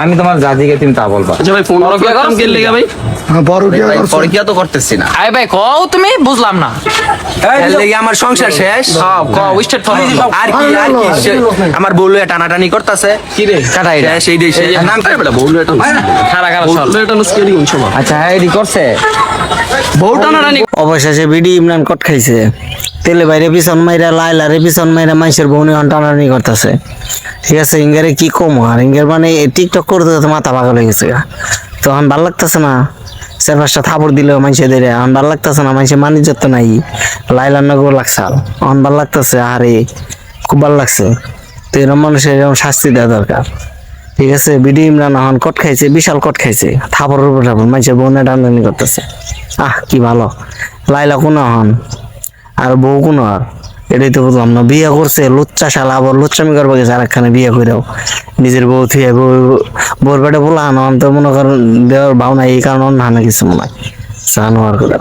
আমি তোমার জাতিকে তুমি তা বলবা। আচ্ছা ভাই ফোন পরকিয়া করো? কে লেগা ভাই? পরকিয়া ভাই, করছে। পরকিয়া তো করতেছি না, আরে ভাই কও তুমি বুঝলাম না। এর লেগে আমার সংসার শেষ। কও স্টেট ফরওয়ার্ড। আর কি আর কি আমার বউ লইয়া টানাটানি করতেছে, কি রে? কাটাই শেষ এই দেশে নাম কি বেটা বউল এটা খারা খারা চল। বউল এটা স্কেরি কোন সময়? আচ্ছা হ্যাঁ এডি করছে। বউ টানাটানি অবশেষে বিডি ইমরান কট খাইছে, তেলে বাইরে পিছন মাইরা লাইলারে পিছন মাইরা মাইসের বউনি টানাটানি করতেছে। ঠিক আছে, ইঙ্গারে কি কম আর ইঙ্গার মানে টিকটক করতে তো মাথা পাগল হয়ে গেছে। তখন ভাল লাগতেছে না, চার পাঁচটা থাপড় দিলেও মানুষে দেরে এখন ভাল লাগতেছে না, মানুষের মানিজ্য তো নাই। লাইলার নগর লাগছাল এখন ভাল লাগতেছে, আরে খুব ভাল লাগছে। তো এরকম মানুষের এরকম শাস্তি দেওয়া দরকার। ঠিক আছে, বিডি ইমরান এখন কট খাইছে, বিশাল কট খাইছে, থাপড়ের উপর থাপড় মানুষের বউনে টানাটানি করতেছে। কি ভালো লাইলা কোন হন আর বউ কোন আর, এটাই তো বুঝলাম না। বিয়ে করছে লুচ্চা শালা, আবার লুচ্চামি করবো গেছে আরেকখানে বিয়ে করেও নিজের বউ থুয়ে বউর পেটে বলা হন তো মনে করেন দেওয়ার ভাবনা, এই কারণে না কিছু মনে হয় সানোয়ার করে।